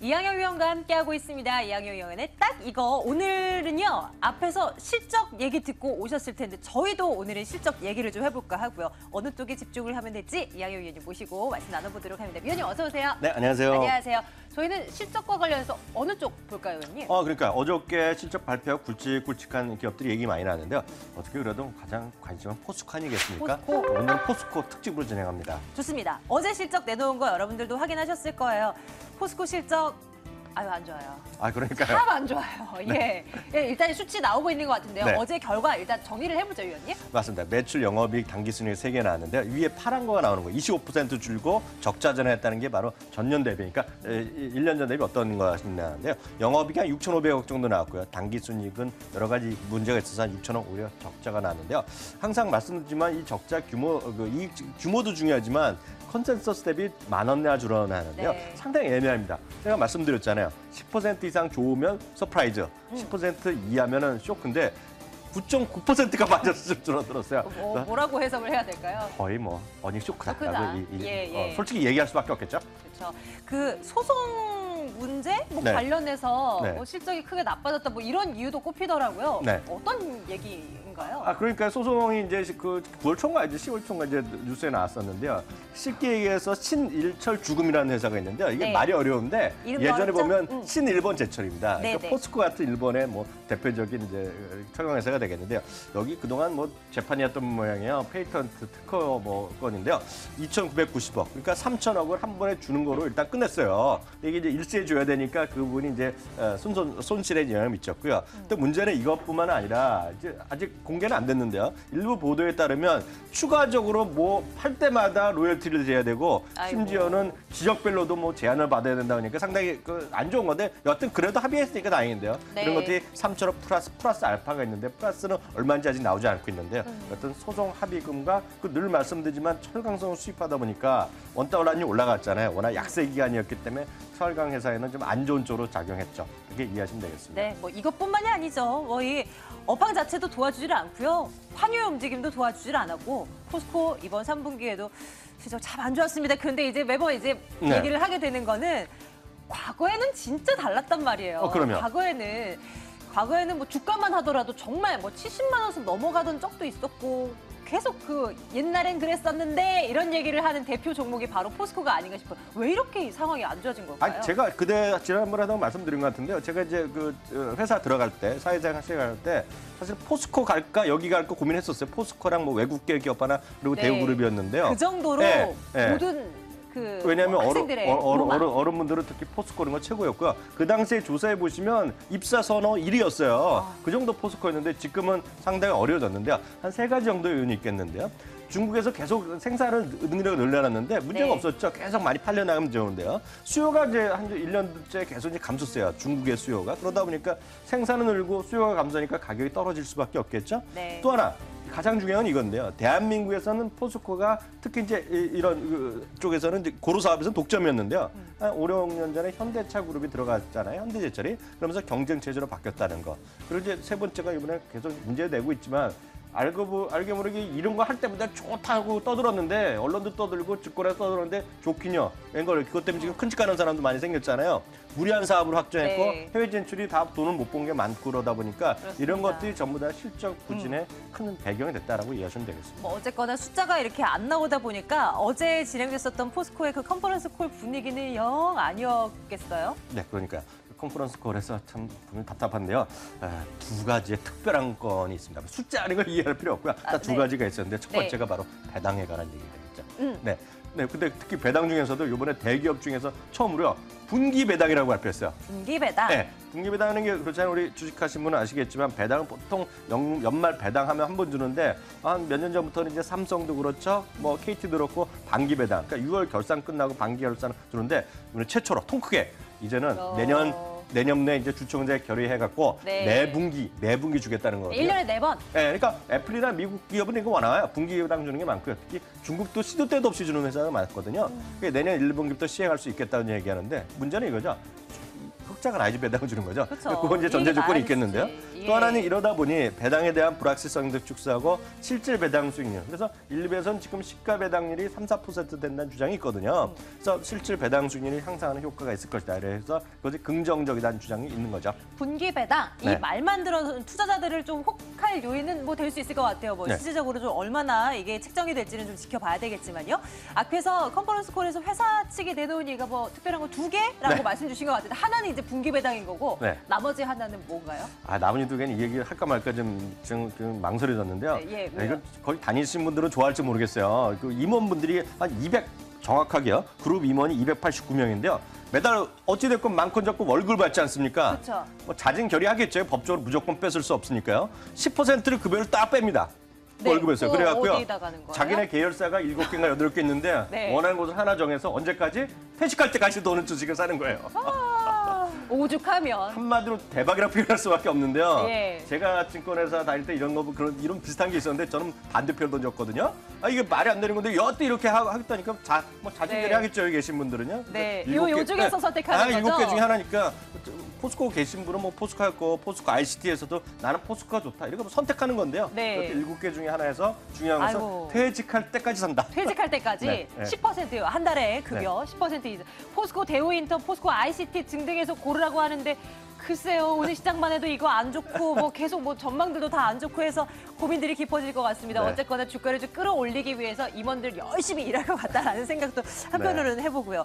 이양영 위원과 함께하고 있습니다. 이양영 위원의 딱 이거. 오늘은요, 앞에서 실적 얘기 듣고 오셨을 텐데 저희도 오늘은 실적 얘기를 좀 해볼까 하고요. 어느 쪽에 집중을 하면 될지 이양영 위원님 모시고 말씀 나눠보도록 합니다. 위원님 어서 오세요. 네, 안녕하세요. 안녕하세요. 저희는 실적과 관련해서 어느 쪽 볼까요, 위원님? 그러니까 어저께 실적 발표하고 굵직굵직한 기업들이 얘기 많이 나왔는데요. 어떻게 그래도 가장 관심은 포스코 아니겠습니까? 포스코. 오늘은 포스코 특집으로 진행합니다. 좋습니다. 어제 실적 내놓은 거 여러분들도 확인하셨을 거예요. 포스코 실적 아유 안 좋아요. 그러니까요. 참 안 좋아요. 예. 예, 일단 수치 나오고 있는 것 같은데요. 네. 어제 결과 일단 정리를 해보죠, 위원님. 맞습니다. 매출, 영업이익, 당기순이익 3개 나왔는데 위에 파란 거가 나오는 거예요. 25% 줄고 적자 전환했다는 게 바로 전년 대비니까 1년 전 대비 어떤 것이 나왔는데요. 영업이익이 한 6,500억 정도 나왔고요. 당기순이익은 여러 가지 문제가 있어서 한 6천억 오히려 적자가 나왔는데요. 항상 말씀드리지만 이 적자 규모, 이익 규모도 중요하지만 컨센서스 대비 10,000원 내야 줄어나는데요. 네. 상당히 애매합니다. 제가 말씀드렸잖아요. 10% 이상 좋으면 서프라이즈, 10% 이하면은 쇼크인데 9.9%가 빠져서 줄어들었어요. 뭐라고 해석을 해야 될까요? 거의 뭐 어닝 쇼크다라고 쇼크다. 예. 솔직히 얘기할 수밖에 없겠죠. 그렇죠. 그 소송 문제 네. 관련해서 네. 뭐 실적이 크게 나빠졌다 뭐 이런 이유도 꼽히더라고요. 네. 어떤 얘기인가요? 그러니까 소송이 이제 그 9월 초인가 이제 10월 초인가 이제 뉴스에 나왔었는데요. 쉽게 얘기해서 신일철 주금이라는 회사가 있는데요. 이게 네. 말이 어려운데 이름도 예전에 어렵죠? 보면 신일본 제철입니다. 네, 그러니까 네. 포스코 같은 일본의 뭐 대표적인 이제 철강 회사가 되겠는데요. 여기 그동안 뭐 재판이었던 모양이에요. 페이턴트 특허 뭐 건인데요. 2,990억. 그러니까 3,000억을 한 번에 주는 거로 일단 끝냈어요. 이게 이제 일시에 줘야 되니까 그 부분이 이제 손실에 영향을 미쳤고요. 또 문제는 이것뿐만 아니라 이제 아직 공개는 안 됐는데요. 일부 보도에 따르면 추가적으로 뭐 팔 때마다 로열티를 줘야 되고 아이고. 심지어는 지역별로도 뭐 제한을 받아야 된다 그러니까 상당히 안 좋은 건데 여하튼 그래도 합의했으니까 다행인데요. 네. 이런 것들이 3,000억 플러스 알파가 있는데 플러스는 얼마인지 아직 나오지 않고 있는데요. 어떤 소송 합의금과 늘 말씀드리지만 철강성을 수입하다 보니까 원달러이 올라갔잖아요. 워낙 약세 기간이었기 때문에 철강 회사에는 좀 안 좋은 쪽으로 작용했죠. 그렇게 이해하시면 되겠습니다. 네, 뭐 이것뿐만이 아니죠. 뭐 이 업황 자체도 도와주질 않고요. 환율 움직임도 도와주질 않았고 포스코 이번 3분기에도 실적 참 안 좋았습니다. 그런데 이제 매번 이제 네. 얘기를 하게 되는 거는 과거에는 진짜 달랐단 말이에요. 그럼요. 과거에는 뭐 주가만 하더라도 정말 뭐 70만 원씩 넘어가던 적도 있었고 계속 그 옛날엔 그랬었는데 이런 얘기를 하는 대표 종목이 바로 포스코가 아닌가 싶어요. 왜 이렇게 이 상황이 안 좋아진 걸까요? 제가 그때 지난번에도 말씀드린 것 같은데요. 제가 이제 그 회사 들어갈 때, 사회생 시작할 때 사실 포스코 갈까 여기 갈까 고민했었어요. 포스코랑 뭐 외국계 기업 하나 그리고 네. 대우그룹이었는데요. 그 정도로 네, 네. 모든 그 왜냐하면 학생들의 로망. 어른분들은 특히 포스코 이런 거 최고였고요. 그 당시에 조사해 보시면 입사 선호 1위였어요. 그 정도 포스코였는데 지금은 상당히 어려워졌는데요. 한 3가지 정도의 요인이 있겠는데요. 중국에서 계속 생산을 능력을 늘려놨는데 문제가 네. 없었죠. 계속 많이 팔려나가면 좋은데요. 수요가 이제 한 1년째 계속 이제 감소세요. 중국의 수요가. 그러다 보니까 생산은 늘고 수요가 감소하니까 가격이 떨어질 수밖에 없겠죠. 네. 또 하나. 가장 중요한 건 이건데요. 대한민국에서는 포스코가 특히 이제 이런 쪽에서는 이제 고루 사업에서는 독점이었는데요. 한 5, 6년 전에 현대차 그룹이 들어갔잖아요. 현대제철이. 그러면서 경쟁 체제로 바뀌었다는 거. 그리고 이제 세 번째가 이번에 계속 문제 내고 있지만 알게 모르게 이런 거 할 때마다 좋다고 떠들었는데 언론도 떠들고 증권에서 떠들었는데 좋긴요. 웬걸 그것 때문에 지금 큰집 가는 사람도 많이 생겼잖아요. 무리한 사업을 확정했고 네. 해외 진출이 다 돈을 못 본 게 많고 그러다 보니까 그렇습니다. 이런 것들이 전부 다 실적 부진의 큰 배경이 됐다라고 이해하시면 되겠습니다. 뭐 어쨌거나 숫자가 이렇게 안 나오다 보니까 어제 진행됐었던 포스코의 그 컨퍼런스 콜 분위기는 영 아니었겠어요? 네, 그러니까요. 컨퍼런스 콜에서 참 보면 답답한데요. 두 가지의 특별한 건이 있습니다. 숫자 아닌 걸 이해할 필요 없고요. 딱 두 네. 가지가 있었는데 첫 네. 번째가 바로 배당에 관한 얘기 되겠죠. 네. 네, 근데 특히 배당 중에서도 이번에 대기업 중에서 처음으로 분기 배당이라고 발표했어요. 분기 배당. 네, 분기 배당하는 게 그렇잖아요. 우리 주식하신 분은 아시겠지만 배당은 보통 연말 배당하면 한 번 주는데 한 몇 년 전부터는 이제 삼성도 그렇죠. 뭐 KT도 그렇고 반기 배당. 그러니까 6월 결산 끝나고 반기 결산을 주는데 오늘 최초로 통 크게 이제는 내년 내 이제 주총재 결의해갖고 네. 매분기 주겠다는 거거든요. 1년에 4번. 네, 그러니까 애플이나 미국 기업은 이거 많아요. 분기 배당 주는 게 많고요. 특히 중국도 시도 때도 없이 주는 회사가 많거든요. 그러니까 내년 1분기부터 시행할 수 있겠다는 얘기하는데 문제는 이거죠. 흑자가 나야지 배당을 주는 거죠. 그렇죠. 그건 이제 전제 조건이 있겠는데요. 이익이 예. 또 하나는 이러다 보니 배당에 대한 불확실성도 축소하고 실질 배당 수익률. 그래서 일부에서는 지금 시가 배당률이 3~4% 된다는 주장이 있거든요. 그래서 실질 배당 수익률이 향상하는 효과가 있을 것이다. 그래서 그것이 긍정적이라는 주장이 있는 거죠. 분기 배당 이 네. 말만 들어서 투자자들을 좀 혹할 요인은 뭐 될 수 있을 것 같아요. 뭐 네. 실질적으로 좀 얼마나 이게 책정이 될지는 좀 지켜봐야 되겠지만요. 앞에서 컨퍼런스 콜에서 회사 측이 내놓은 얘기가 뭐 특별한 거 2개라고 네. 말씀 주신 것 같은데 하나는 이제 분기 배당인 거고 네. 나머지 하나는 뭔가요? 나머지 두 개는 이 얘기 할까 말까 좀 망설여졌는데요. 네, 예, 왜요? 이건 거기 다니신 분들은 좋아할지 모르겠어요. 그 임원분들이 한 200 정확하게요. 그룹 임원이 289명인데요. 매달 어찌됐건 많건 적건 월급을 받지 않습니까? 그렇죠. 뭐 잦은 결의하겠죠. 법적으로 무조건 뺏을 수 없으니까요. 10%를 급여를 딱 뺍니다. 네, 월급에서. 그거 그래갖고요. 어디에다 가는 거예요? 자기네 계열사가 7개인가 8개 있는데 네. 원하는 곳을 하나 정해서 언제까지? 퇴직할 때까지 돈을 주식을 사는 거예요. 오죽하면 한마디로 대박이라고 표현할 수밖에 없는데요. 예. 제가 증권회사 다닐 때 이런 거 이런 비슷한 게 있었는데 저는 반대표를 던졌거든요. 이게 말이 안 되는 건데 여태 이렇게 하겠다니까 자진결의 네. 하겠죠 여기 계신 분들은요. 네, 일곱 개- 요 중에서 선택하는 거죠? 7개 중에 하나니까 포스코 계신 분은 뭐 포스코였고 포스코 ICT에서도 나는 포스코가 좋다. 이렇게 선택하는 건데요. 네. 이렇게 7개 중에 하나에서 중요한 것은 아이고. 퇴직할 때까지 산다. 퇴직할 때까지 네, 네. 10%요. 한 달에 급여 10% 이상. 포스코 대우인터, 포스코 ICT 등등에서 고르라고 하는데 글쎄요. 오늘 시장만 해도 이거 안 좋고 뭐 계속 뭐 전망들도 다 안 좋고 해서 고민들이 깊어질 것 같습니다. 네. 어쨌거나 주가를 좀 끌어올리기 위해서 임원들 열심히 일할 것 같다라는 생각도 한편으로는 해보고요.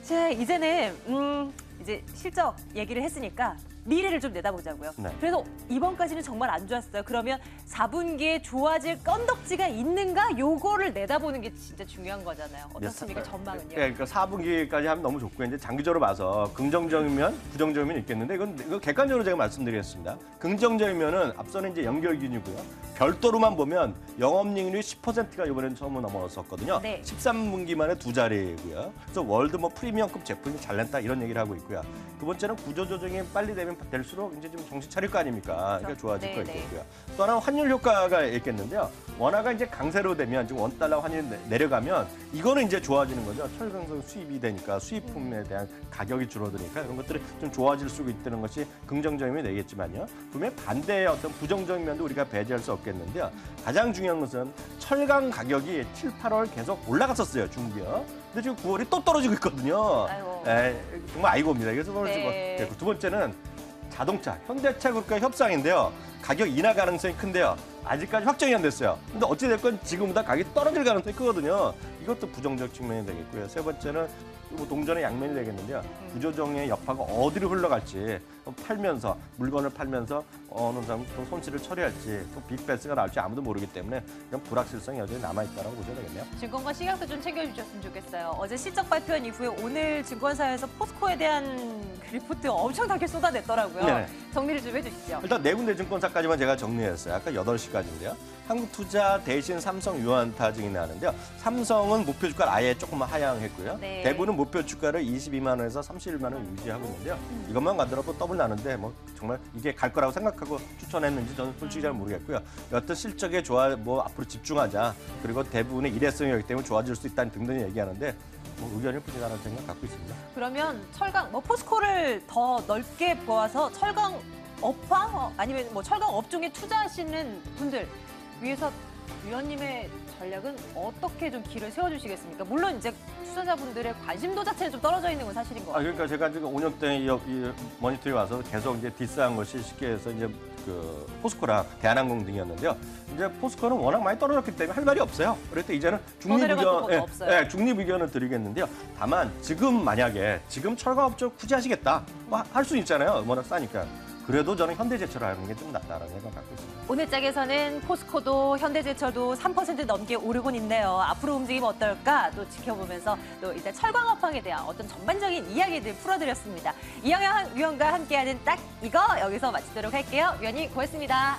자, 이제는 이제 실적 얘기를 했으니까 미래를 좀 내다보자고요. 네. 그래서 이번까지는 정말 안 좋았어요. 그러면 4분기에 좋아질 건덕지가 있는가? 요거를 내다보는 게 진짜 중요한 거잖아요. 어떻습니까? 전망은요? 네, 그러니까 4분기까지 하면 너무 좋고요. 이제 장기적으로 봐서 긍정적이면 부정적이면 있겠는데 이거 객관적으로 제가 말씀드리겠습니다. 긍정적이면은 앞서는 이제 연결균이고요. 별도로만 보면 영업이익률이 10%가 이번에는 처음 넘어섰거든요. 네. 13분기 만에 2자리고요. 그래서 월드 뭐 프리미엄급 제품이 잘 냈다 이런 얘기를 하고 있고요. 두 번째는 구조조정이 빨리 되면 될수록 이제 좀 정신 차릴 거 아닙니까? 그러니까 좋아질 네, 거 네. 있겠고요. 또 하나는 환율 효과가 있겠는데요. 원화가 이제 강세로 되면 지금 원달러 환율이 내려가면 이거는 이제 좋아지는 거죠. 철강성 수입이 되니까 수입품에 대한 가격이 줄어드니까 이런 것들이 좀 좋아질 수 있다는 것이 긍정적이면 되겠지만요. 분명히 반대의 어떤 부정적인 면도 우리가 배제할 수 없겠는데요. 가장 중요한 것은 철강 가격이 7, 8월 계속 올라갔었어요. 중기요. 근데 지금 9월이 또 떨어지고 있거든요. 아이고. 정말 아이고입니다. 그래서 네. 두 번째는 자동차, 현대차 그룹과 협상인데요. 가격 인하 가능성이 큰데요. 아직까지 확정이 안 됐어요. 근데 어찌됐건 지금보다 가격이 떨어질 가능성이 크거든요. 이것도 부정적 측면이 되겠고요. 세 번째는 뭐 동전의 양면이 되겠는데요. 구조정의 여파가 어디로 흘러갈지 팔면서 물건을 팔면서 어느 정도 또 손실을 처리할지 또 빅베스가 나올지 아무도 모르기 때문에 그냥 불확실성이 여전히 남아있다고 보셔야 되겠네요. 증권과 시각도 좀 챙겨주셨으면 좋겠어요. 어제 실적 발표한 이후에 오늘 증권사에서 포스코에 대한 리포트 엄청나게 쏟아냈더라고요. 네. 정리를 좀 해주시죠. 일단 네 군데 증권사까지만 제가 정리했어요. 아까 8시까지인데요. 한국투자 대신 삼성 유한타 증이 나는데요. 삼성은 목표 주가를 아예 조금만 하향했고요. 네. 대부는 목표 주가를 22만 원에서 31만 원 유지하고 있는데요. 이것만 가더라도 더블 나는데 뭐 정말 이게 갈 거라고 생각하고 추천했는지 저는 솔직히 잘 모르겠고요. 여튼 실적에 뭐 앞으로 집중하자. 그리고 대부분의 일회성이기 때문에 좋아질 수 있다는 등등 얘기하는데 뭐 의견이 부진하는 생각 갖고 있습니다. 그러면 철강, 뭐 포스코를 더 넓게 보아서 철강 업황 아니면 뭐 철강 업종에 투자하시는 분들 위해서 위원님의 전략은 어떻게 좀 길을 세워주시겠습니까? 물론 이제 투자자분들의 관심도 자체는 좀 떨어져 있는 건 사실인 것 같아요. 그러니까 제가 지금 5년 때 이 모니터링 와서 계속 이제 디스한 것이 쉽게 해서 이제 그 포스코랑 대한항공 등이었는데요. 이제 포스코는 워낙 많이 떨어졌기 때문에 할 말이 없어요. 그래서 이제는 내려갈 중립 수가 없어요. 중립 의견을 드리겠는데요. 다만 지금 만약에 지금 철강업종 굳이 하시겠다, 할 수 있잖아요. 워낙 싸니까. 그래도 저는 현대제철을 하는 게 좀 낫다라는 생각 갖고 있습니다. 오늘 짝에서는 포스코도 현대제철도 3% 넘게 오르곤 있네요. 앞으로 움직임 어떨까 또 지켜보면서 또 일단 철강 업황에 대한 어떤 전반적인 이야기들 풀어드렸습니다. 이영애 위원과 함께하는 딱 이거 여기서 마치도록 할게요. 위원님 고맙습니다.